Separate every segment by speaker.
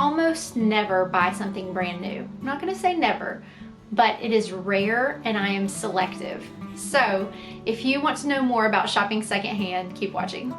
Speaker 1: almost never buy something brand new. I'm not gonna say never, but it is rare and I am selective. So if you want to know more about shopping secondhand, keep watching.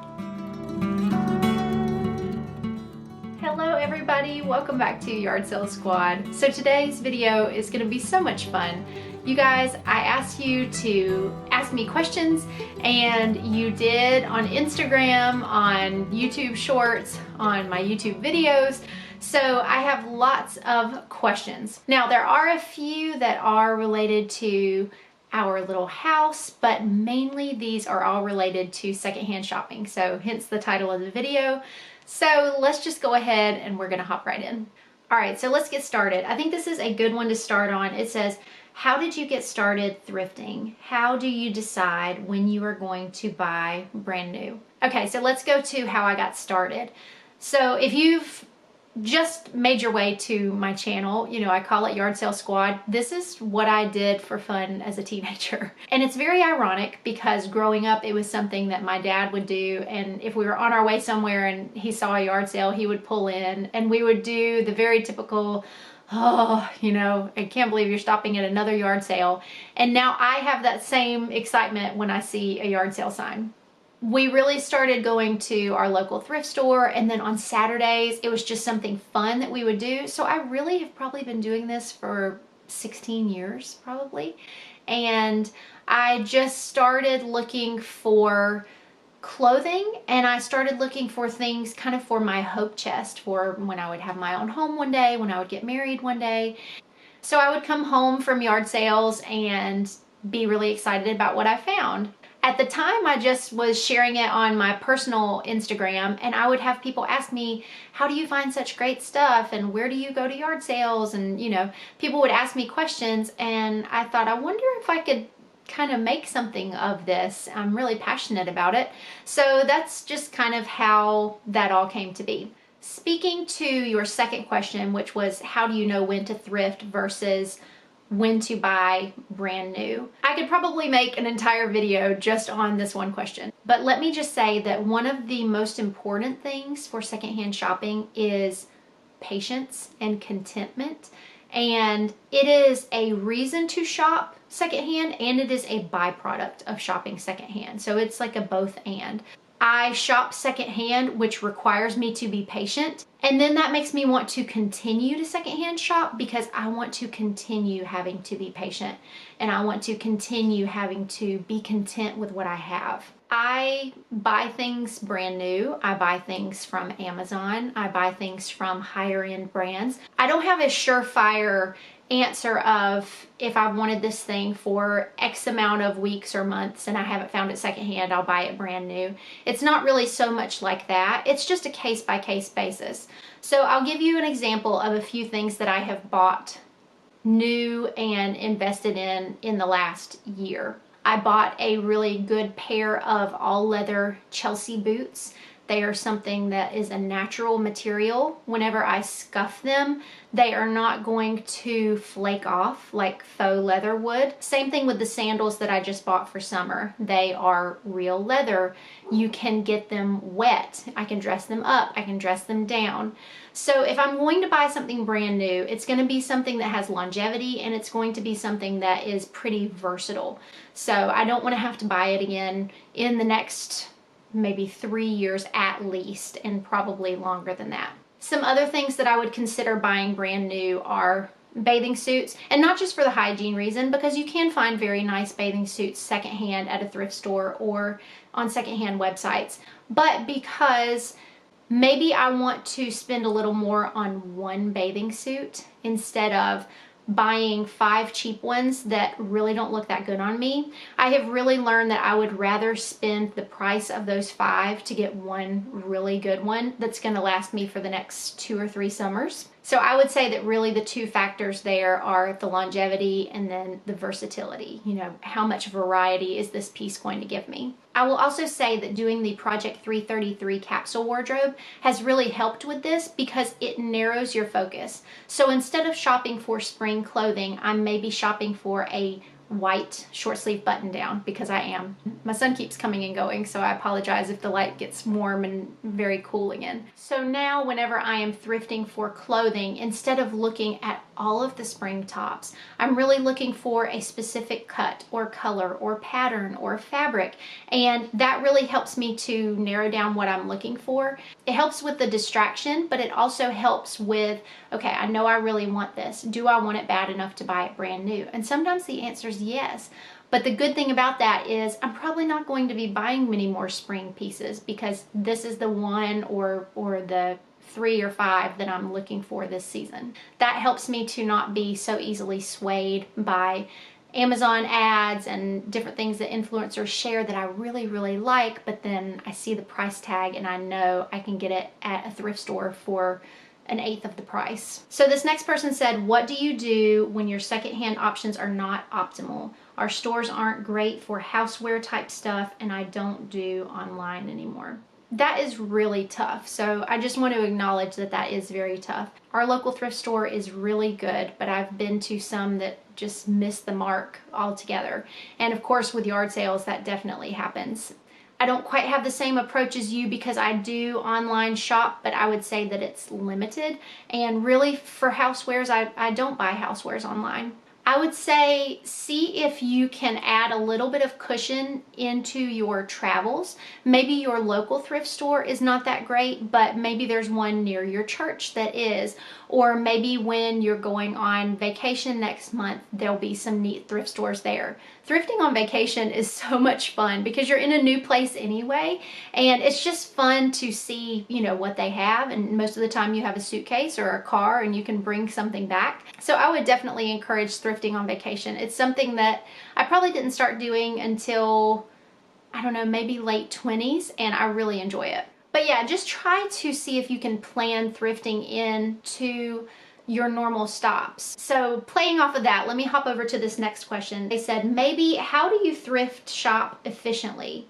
Speaker 1: Hello everybody, welcome back to Yard Sale Squad. So today's video is gonna be so much fun. You guys, I asked you to ask me questions and you did on Instagram, on YouTube Shorts, on my YouTube videos. So I have lots of questions. Now there are a few that are related to our little house, but mainly these are all related to secondhand shopping. So hence the title of the video. So let's just go ahead and we're gonna hop right in. All right, so let's get started. I think this is a good one to start on. It says, how did you get started thrifting? How do you decide when you are going to buy brand new? Okay, so let's go to how I got started. So if you've just made your way to my channel, you know, I call it Yard Sale Squad. This is what I did for fun as a teenager. And it's very ironic because growing up, it was something that my dad would do. And if we were on our way somewhere and he saw a yard sale, he would pull in and we would do the very typical, oh, you know, I can't believe you're stopping at another yard sale. And now I have that same excitement when I see a yard sale sign. We really started going to our local thrift store, and then on Saturdays it was just something fun that we would do. So I really have probably been doing this for 16 years probably, and I just started looking for clothing and I started looking for things kind of for my hope chest for when I would have my own home one day, when I would get married one day. So I would come home from yard sales and be really excited about what I found. At the time, I just was sharing it on my personal Instagram, and I would have people ask me, how do you find such great stuff? And where do you go to yard sales? And, you know, people would ask me questions, and I thought, I wonder if I could kind of make something of this. I'm really passionate about it. So that's just kind of how that all came to be. Speaking to your second question, which was, how do you know when to thrift versus when to buy brand new? I could probably make an entire video just on this one question. But let me just say that one of the most important things for secondhand shopping is patience and contentment. And it is a reason to shop secondhand and it is a byproduct of shopping secondhand. So it's like a both and. I shop secondhand, which requires me to be patient. And then that makes me want to continue to secondhand shop because I want to continue having to be patient and I want to continue having to be content with what I have. I buy things brand new. I buy things from Amazon. I buy things from higher end brands. I don't have a surefire answer of if I wanted this thing for X amount of weeks or months and I haven't found it secondhand, I'll buy it brand new. It's not really so much like that. It's just a case by case basis. So I'll give you an example of a few things that I have bought new and invested in the last year. I bought a really good pair of all leather Chelsea boots. They are something that is a natural material. Whenever I scuff them, they are not going to flake off like faux leather would. Same thing with the sandals that I just bought for summer. They are real leather. You can get them wet. I can dress them up. I can dress them down. So if I'm going to buy something brand new, it's going to be something that has longevity and it's going to be something that is pretty versatile. So I don't want to have to buy it again in the next maybe 3 years at least, and probably longer than that. Some other things that I would consider buying brand new are bathing suits, and not just for the hygiene reason, because you can find very nice bathing suits secondhand at a thrift store or on secondhand websites, but because maybe I want to spend a little more on one bathing suit instead of buying 5 cheap ones that really don't look that good on me. I have really learned that I would rather spend the price of those 5 to get one really good one that's going to last me for the next 2 or 3 summers. So I would say that really the 2 factors there are the longevity and then the versatility. You know, how much variety is this piece going to give me? I will also say that doing the Project 333 capsule wardrobe has really helped with this because it narrows your focus. So instead of shopping for spring clothing, I'm maybe shopping for a white short sleeve button down because I am. My son keeps coming and going, so I apologize if the light gets warm and very cool again. So now whenever I am thrifting for clothing, instead of looking at all of the spring tops, I'm really looking for a specific cut or color or pattern or fabric, and that really helps me to narrow down what I'm looking for. It helps with the distraction, but it also helps with, okay, I know I really want this. Do I want it bad enough to buy it brand new? And sometimes the answer is yes. But the good thing about that is I'm probably not going to be buying many more spring pieces because this is the one or the 3 or 5 that I'm looking for this season. That helps me to not be so easily swayed by Amazon ads and different things that influencers share that I really, really like, but then I see the price tag and I know I can get it at a thrift store for 1/8 of the price. So this next person said, what do you do when your secondhand options are not optimal? Our stores aren't great for houseware type stuff and I don't do online anymore. That is really tough. So I just want to acknowledge that that is very tough. Our local thrift store is really good, but I've been to some that just miss the mark altogether. And of course with yard sales, that definitely happens. I don't quite have the same approach as you because I do online shop, but I would say that it's limited. And really for housewares, I don't buy housewares online. I would say see if you can add a little bit of cushion into your travels. Maybe your local thrift store is not that great, but maybe there's one near your church that is. Or maybe when you're going on vacation next month, there'll be some neat thrift stores there. Thrifting on vacation is so much fun because you're in a new place anyway, and it's just fun to see, you know, what they have, and most of the time you have a suitcase or a car and you can bring something back. So I would definitely encourage thrifting on vacation. It's something that I probably didn't start doing until, I don't know, maybe late 20s, and I really enjoy it. But yeah, just try to see if you can plan thrifting into your normal stops. So playing off of that, let me hop over to this next question. They said, maybe how do you thrift shop efficiently?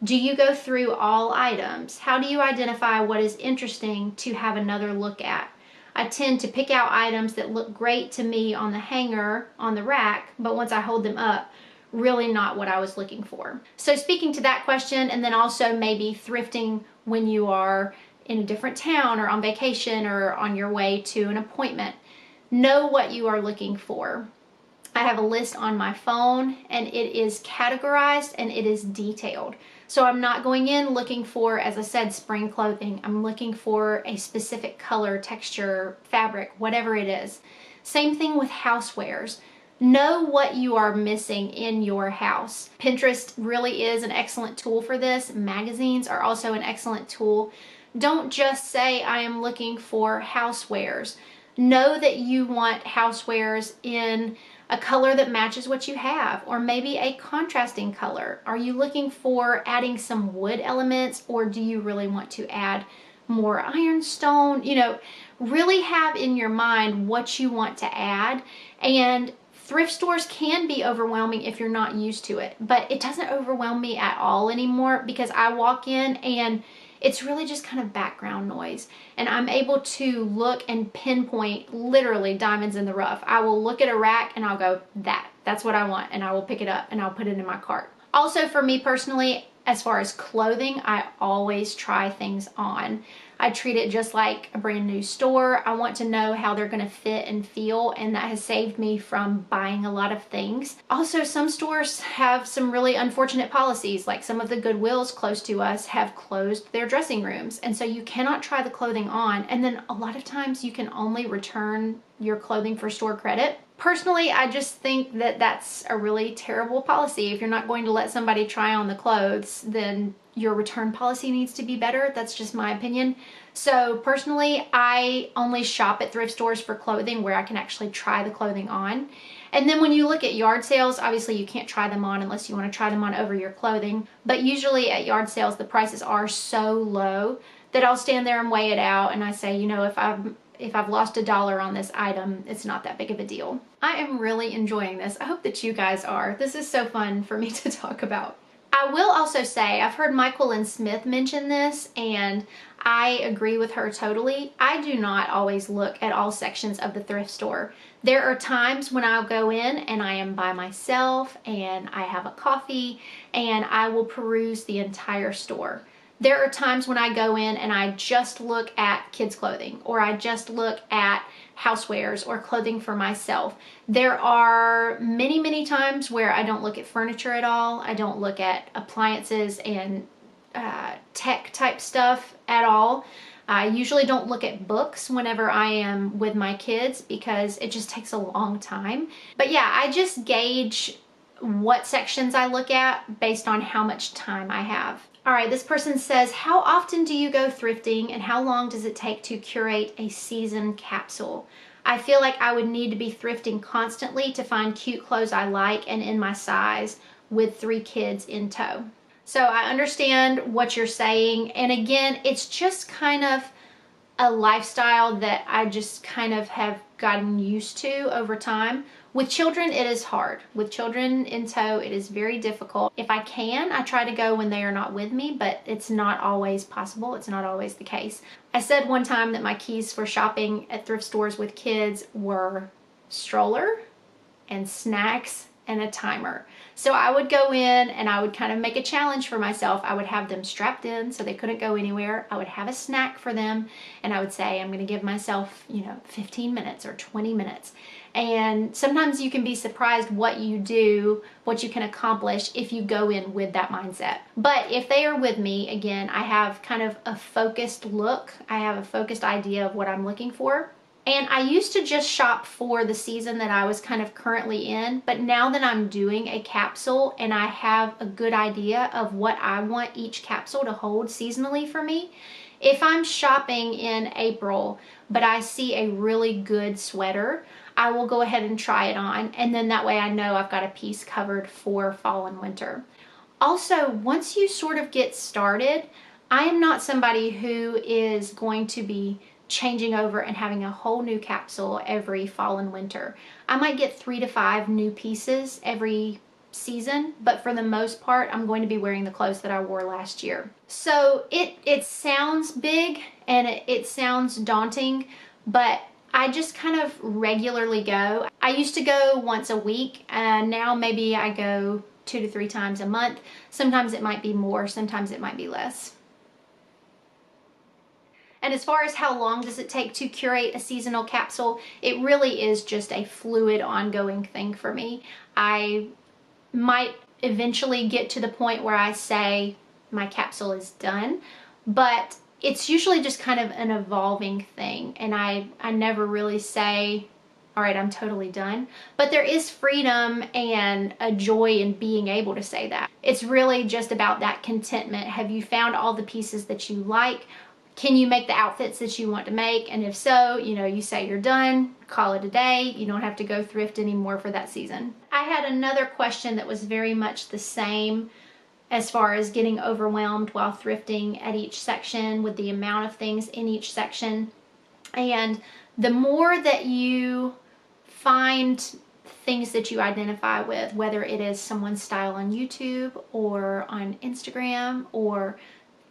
Speaker 1: Do you go through all items? How do you identify what is interesting to have another look at? I tend to pick out items that look great to me on the hanger, on the rack, but once I hold them up, really not what I was looking for. So speaking to that question, and then also maybe thrifting when you are in a different town or on vacation or on your way to an appointment, know what you are looking for. I have a list on my phone and it is categorized and it is detailed. So I'm not going in looking for, as I said, spring clothing. I'm looking for a specific color, texture, fabric, whatever it is. Same thing with housewares. Know what you are missing in your house. Pinterest really is an excellent tool for this. Magazines are also an excellent tool. Don't just say, I am looking for housewares. Know that you want housewares in a color that matches what you have, or maybe a contrasting color. Are you looking for adding some wood elements, or do you really want to add more ironstone? You know, really have in your mind what you want to add. And thrift stores can be overwhelming if you're not used to it, but it doesn't overwhelm me at all anymore because I walk in and it's really just kind of background noise, and I'm able to look and pinpoint literally diamonds in the rough. I will look at a rack and I'll go, that's what I want, and I will pick it up and I'll put it in my cart. Also for me personally, as far as clothing, I always try things on. I treat it just like a brand new store. I want to know how they're going to fit and feel, and that has saved me from buying a lot of things. Also, some stores have some really unfortunate policies, like some of the Goodwills close to us have closed their dressing rooms, and so you cannot try the clothing on, and then a lot of times you can only return your clothing for store credit. Personally, I just think that that's a really terrible policy. If you're not going to let somebody try on the clothes, then your return policy needs to be better. That's just my opinion. So personally, I only shop at thrift stores for clothing where I can actually try the clothing on. And then when you look at yard sales, obviously you can't try them on unless you want to try them on over your clothing. But usually at yard sales, the prices are so low that I'll stand there and weigh it out, and I say, you know, if I've lost $1 on this item, it's not that big of a deal. I am really enjoying this. I hope that you guys are. This is so fun for me to talk about. I will also say, I've heard Michael and Smith mention this, and I agree with her totally. I do not always look at all sections of the thrift store. There are times when I'll go in and I am by myself and I have a coffee and I will peruse the entire store. There are times when I go in and I just look at kids' clothing, or I just look at housewares or clothing for myself. There are many, many times where I don't look at furniture at all. I don't look at appliances and tech type stuff at all. I usually don't look at books whenever I am with my kids because it just takes a long time. But yeah, I just gauge what sections I look at based on how much time I have. All right, this person says, how often do you go thrifting and how long does it take to curate a season capsule? I feel like I would need to be thrifting constantly to find cute clothes I like and in my size with 3 kids in tow. So I understand what you're saying. And again, it's just kind of a lifestyle that I just kind of have gotten used to over time. With children, it is hard. With children in tow, it is very difficult. If I can, I try to go when they are not with me, but it's not always possible. It's not always the case. I said one time that my keys for shopping at thrift stores with kids were stroller and snacks and a timer. So I would go in and I would kind of make a challenge for myself. I would have them strapped in so they couldn't go anywhere. I would have a snack for them and I would say, I'm going to give myself, 15 minutes or 20 minutes. And sometimes you can be surprised what you do, what you can accomplish if you go in with that mindset. But if they are with me, again, I have kind of a focused look. I have a focused idea of what I'm looking for. And I used to just shop for the season that I was kind of currently in, but now that I'm doing a capsule and I have a good idea of what I want each capsule to hold seasonally for me, if I'm shopping in April, but I see a really good sweater, I will go ahead and try it on, and then that way I know I've got a piece covered for fall and winter. Also, once you sort of get started, I am not somebody who is going to be changing over and having a whole new capsule every fall and winter. I might get 3 to 5 new pieces every season, but for the most part, I'm going to be wearing the clothes that I wore last year. So it sounds big and it sounds daunting, but I just kind of regularly go. I used to go once a week, and now maybe I go 2 to 3 times a month. Sometimes it might be more, sometimes it might be less. And as far as how long does it take to curate a seasonal capsule, it really is just a fluid, ongoing thing for me. I might eventually get to the point where I say my capsule is done, but it's usually just kind of an evolving thing. And I never really say, all right, I'm totally done. But there is freedom and a joy in being able to say that. It's really just about that contentment. Have you found all the pieces that you like? Can you make the outfits that you want to make? And if so, you say you're done, call it a day. You don't have to go thrift anymore for that season. I had another question that was very much the same as far as getting overwhelmed while thrifting at each section with the amount of things in each section. And the more that you find things that you identify with, whether it is someone's style on YouTube or on Instagram or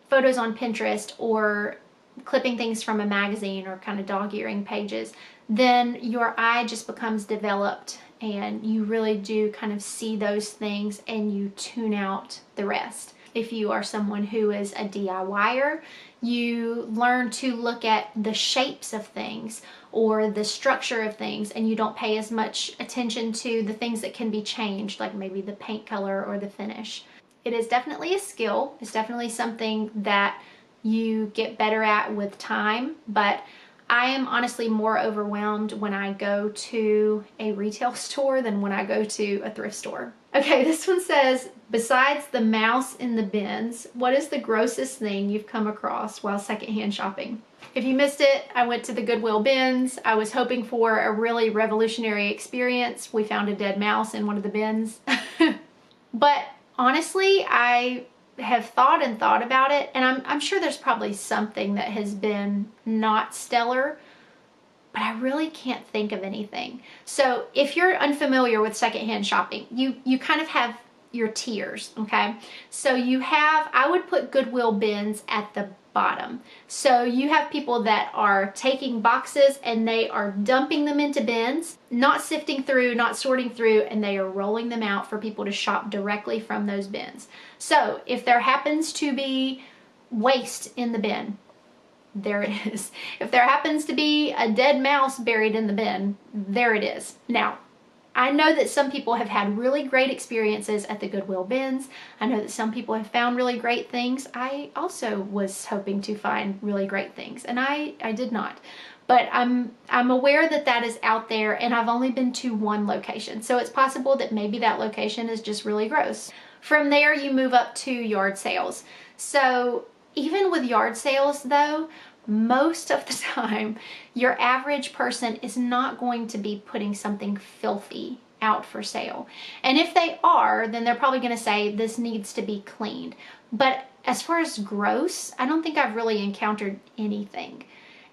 Speaker 1: photos on Pinterest or clipping things from a magazine or kind of dog-earing pages, then your eye just becomes developed and you really do kind of see those things and you tune out the rest. If you are someone who is a DIYer, you learn to look at the shapes of things or the structure of things, and you don't pay as much attention to the things that can be changed, like maybe the paint color or the finish. It is definitely a skill. It's definitely something that you get better at with time, but I am honestly more overwhelmed when I go to a retail store than when I go to a thrift store. Okay, this one says, besides the mouse in the bins, what is the grossest thing you've come across while secondhand shopping? If you missed it, I went to the Goodwill bins. I was hoping for a really revolutionary experience. We found a dead mouse in one of the bins. But honestly, I have thought about it, and I'm sure there's probably something that has been not stellar, but I really can't think of anything. So if you're unfamiliar with secondhand shopping, you kind of have your tiers, okay? So you have, I would put Goodwill bins at the bottom. So you have people that are taking boxes and they are dumping them into bins, not sifting through, not sorting through, and they are rolling them out for people to shop directly from those bins. So if there happens to be waste in the bin, there it is. If there happens to be a dead mouse buried in the bin, there it is. Now, I know that some people have had really great experiences at the Goodwill bins. I know that some people have found really great things. I also was hoping to find really great things, and I did not. But I'm aware that that is out there, and I've only been to one location. So it's possible that maybe that location is just really gross. From there, you move up to yard sales. So even with yard sales though, most of the time, your average person is not going to be putting something filthy out for sale. And if they are, then they're probably going to say this needs to be cleaned. But as far as gross, I don't think I've really encountered anything.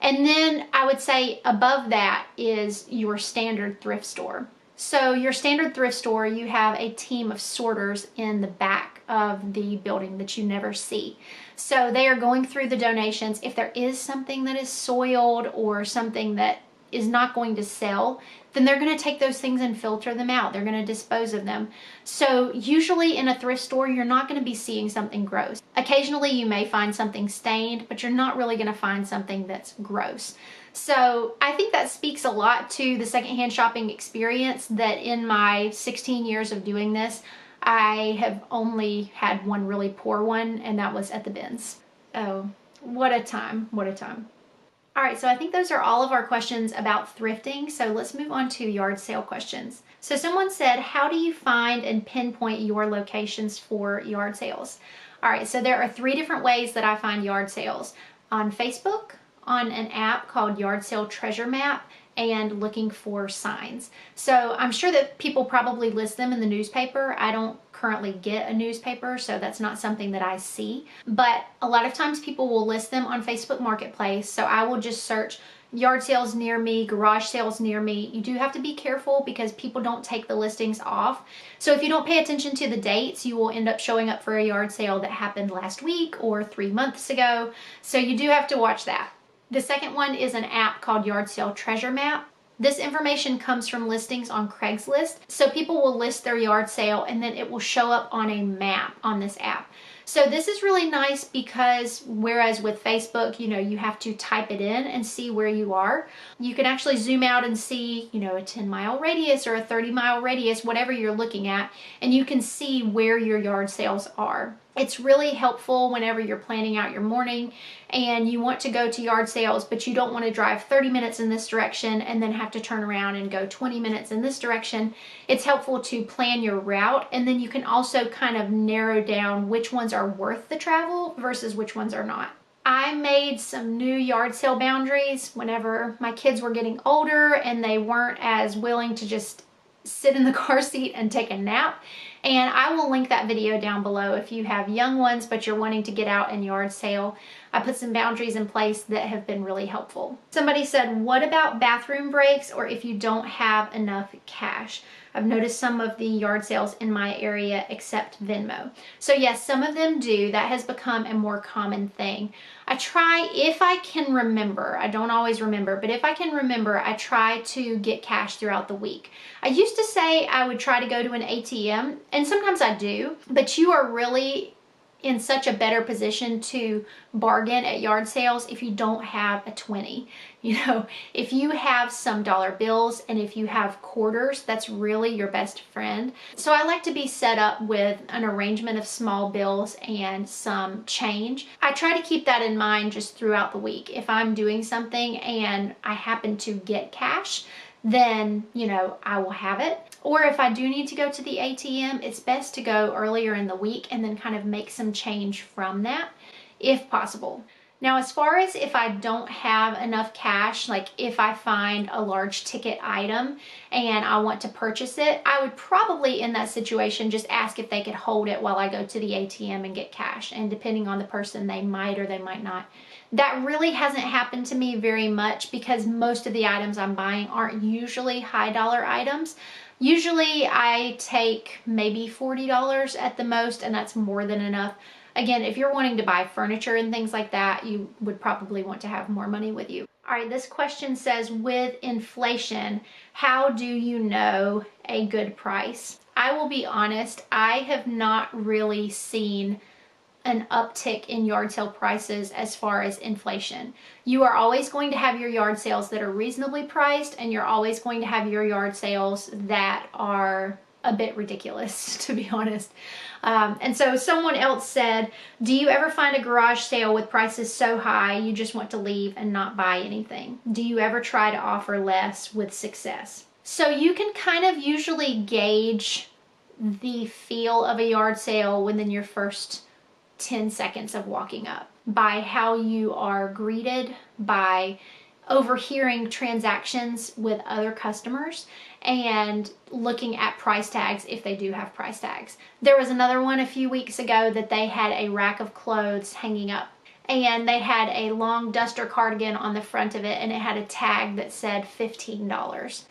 Speaker 1: And then I would say above that is your standard thrift store. So your standard thrift store, you have a team of sorters in the back of the building that you never see. So they are going through the donations. If there is something that is soiled or something that is not going to sell, then they're going to take those things and filter them out. They're going to dispose of them. So usually in a thrift store, you're not going to be seeing something gross. Occasionally you may find something stained, but you're not really going to find something that's gross. So I think that speaks a lot to the secondhand shopping experience, that in my 16 years of doing this, I have only had one really poor one, and that was at the bins. Oh, what a time, what a time. All right, so I think those are all of our questions about thrifting. So let's move on to yard sale questions. So someone said, how do you find and pinpoint your locations for yard sales? All right, so there are 3 different ways that I find yard sales: on Facebook, on an app called Yard Sale Treasure Map, and looking for signs. So I'm sure that people probably list them in the newspaper. I don't currently get a newspaper, so that's not something that I see. But a lot of times people will list them on Facebook Marketplace. So I will just search yard sales near me, garage sales near me. You do have to be careful because people don't take the listings off. So if you don't pay attention to the dates, you will end up showing up for a yard sale that happened last week or 3 months ago. So you do have to watch that. The second one is an app called Yard Sale Treasure Map. This information comes from listings on Craigslist. So people will list their yard sale and then it will show up on a map on this app. So this is really nice because whereas with Facebook, you have to type it in and see where you are, you can actually zoom out and see, a 10-mile radius or a 30-mile radius, whatever you're looking at, and you can see where your yard sales are. It's really helpful whenever you're planning out your morning and you want to go to yard sales, but you don't want to drive 30 minutes in this direction and then have to turn around and go 20 minutes in this direction. It's helpful to plan your route, and then you can also kind of narrow down which ones are worth the travel versus which ones are not. I made some new yard sale boundaries whenever my kids were getting older and they weren't as willing to just sit in the car seat and take a nap. And I will link that video down below if you have young ones but you're wanting to get out and yard sale. I put some boundaries in place that have been really helpful. Somebody said, what about bathroom breaks or if you don't have enough cash? I've noticed some of the yard sales in my area accept Venmo. So yes, some of them do. That has become a more common thing. I try, if I can remember, I don't always remember, but if I can remember, I try to get cash throughout the week. I used to say I would try to go to an ATM, and sometimes I do, but you are really in such a better position to bargain at yard sales if you don't have a 20. If you have some dollar bills and if you have quarters, that's really your best friend. So I like to be set up with an arrangement of small bills and some change. I try to keep that in mind just throughout the week. If I'm doing something and I happen to get cash, then, I will have it. Or if I do need to go to the ATM, it's best to go earlier in the week and then kind of make some change from that, if possible. Now, as far as if I don't have enough cash, like if I find a large ticket item and I want to purchase it, I would probably in that situation just ask if they could hold it while I go to the ATM and get cash. And depending on the person, they might or they might not. That really hasn't happened to me very much because most of the items I'm buying aren't usually high dollar items. Usually I take maybe $40 at the most, and that's more than enough. Again, if you're wanting to buy furniture and things like that, you would probably want to have more money with you. All right, this question says, with inflation, how do you know a good price? I will be honest, I have not really seen an uptick in yard sale prices as far as inflation. You are always going to have your yard sales that are reasonably priced, and you're always going to have your yard sales that are a bit ridiculous, to be honest. And so someone else said, do you ever find a garage sale with prices so high you just want to leave and not buy anything? Do you ever try to offer less with success? So you can kind of usually gauge the feel of a yard sale within your first 10 seconds of walking up by how you are greeted, by overhearing transactions with other customers, and looking at price tags if they do have price tags. There was another one a few weeks ago that they had a rack of clothes hanging up, and they had a long duster cardigan on the front of it, and it had a tag that said $15.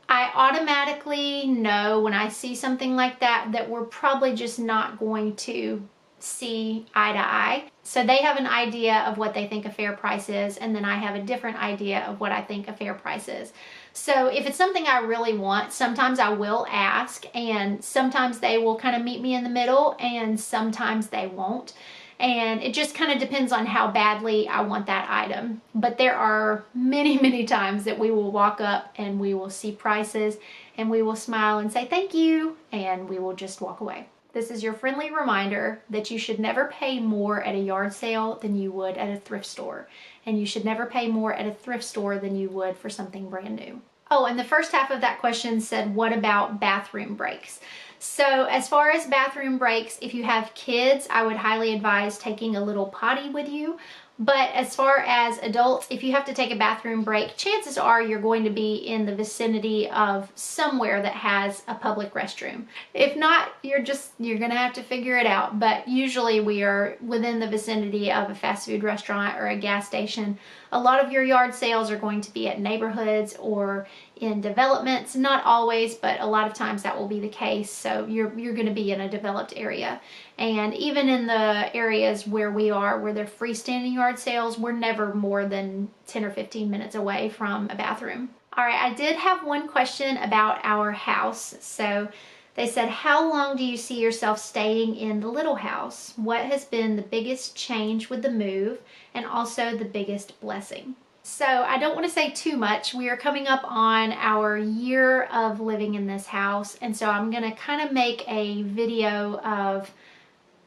Speaker 1: I automatically know when I see something like that that we're probably just not going to see eye to eye. So they have an idea of what they think a fair price is, and then I have a different idea of what I think a fair price is. So if it's something I really want, sometimes I will ask, and sometimes they will kind of meet me in the middle, and sometimes they won't. And it just kind of depends on how badly I want that item. But there are many, many times that we will walk up and we will see prices and we will smile and say thank you, and we will just walk away. This is your friendly reminder that you should never pay more at a yard sale than you would at a thrift store. And you should never pay more at a thrift store than you would for something brand new. Oh, and the first half of that question said, what about bathroom breaks? So as far as bathroom breaks, if you have kids, I would highly advise taking a little potty with you. But as far as adults, if you have to take a bathroom break, chances are you're going to be in the vicinity of somewhere that has a public restroom. If not, you're gonna have to figure it out. But usually we are within the vicinity of a fast food restaurant or a gas station. A lot of your yard sales are going to be at neighborhoods or in developments. Not always, but a lot of times that will be the case. So you're going to be in a developed area. And even in the areas where we are, where they're freestanding yard sales, we're never more than 10 or 15 minutes away from a bathroom. All right, I did have one question about our house. So they said, how long do you see yourself staying in the little house? What has been the biggest change with the move, and also the biggest blessing? So I don't want to say too much. We are coming up on our year of living in this house, and so I'm going to kind of make a video of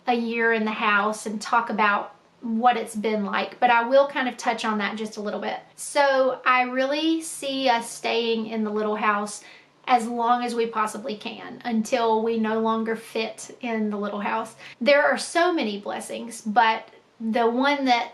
Speaker 1: a year in the house and talk about what it's been like, but I will kind of touch on that just a little bit. So I really see us staying in the little house as long as we possibly can until we no longer fit in the little house. There are so many blessings, but the one that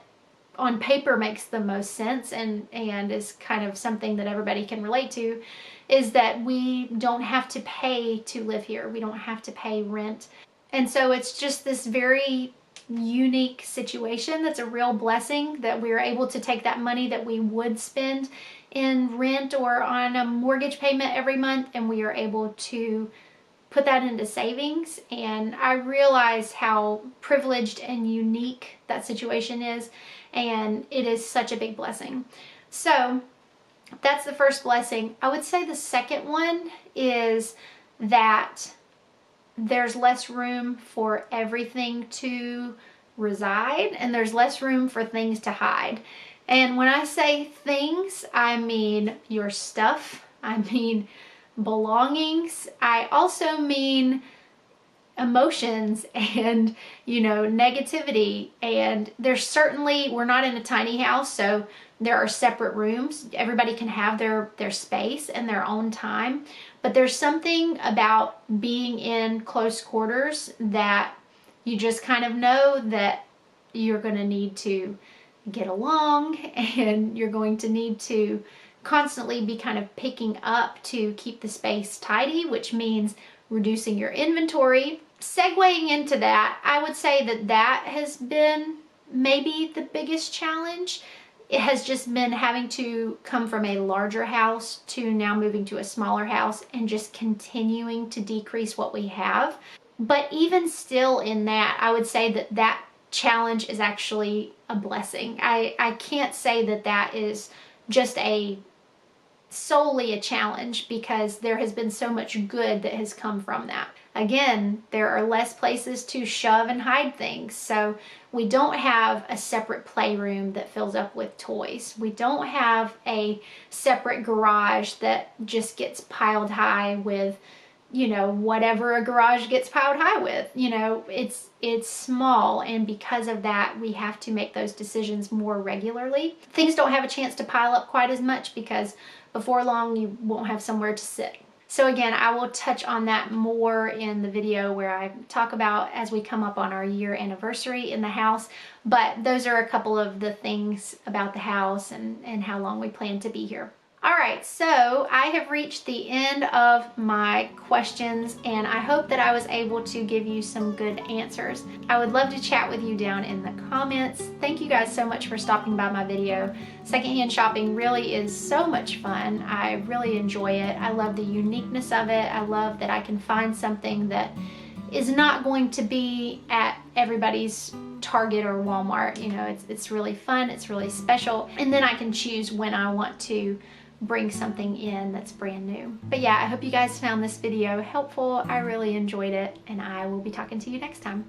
Speaker 1: on paper makes the most sense and is kind of something that everybody can relate to is that we don't have to pay to live here. We don't have to pay rent. And so it's just this very unique situation that's a real blessing that we're able to take that money that we would spend in rent or on a mortgage payment every month, and we are able to put that into savings. And I realize how privileged and unique that situation is, and it is such a big blessing. So that's the first blessing. I would say the second one is that there's less room for everything to reside, and there's less room for things to hide. And when I say things, I mean your stuff. I mean belongings. I also mean emotions and, negativity. And there's certainly, we're not in a tiny house, so there are separate rooms. Everybody can have their space and their own time. But there's something about being in close quarters that you just kind of know that you're going to need to get along, and you're going to need to constantly be kind of picking up to keep the space tidy, which means reducing your inventory. Segueing into that, I would say that that has been maybe the biggest challenge. It has just been having to come from a larger house to now moving to a smaller house and just continuing to decrease what we have. But even still in that, I would say that that challenge is actually a blessing. I can't say that that is just solely a challenge, because there has been so much good that has come from that. Again, there are less places to shove and hide things. So we don't have a separate playroom that fills up with toys. We don't have a separate garage that just gets piled high with, you know, whatever a garage gets piled high with. You know, it's small, and because of that, we have to make those decisions more regularly. Things don't have a chance to pile up quite as much, because before long you won't have somewhere to sit. So again, I will touch on that more in the video where I talk about as we come up on our year anniversary in the house. But those are a couple of the things about the house and how long we plan to be here. All right, so I have reached the end of my questions, and I hope that I was able to give you some good answers. I would love to chat with you down in the comments. Thank you guys so much for stopping by my video. Secondhand shopping really is so much fun. I really enjoy it. I love the uniqueness of it. I love that I can find something that is not going to be at everybody's Target or Walmart. You know, it's really fun, it's really special, and then I can choose when I want to bring something in that's brand new. But yeah, I hope you guys found this video helpful. I really enjoyed it, and I will be talking to you next time.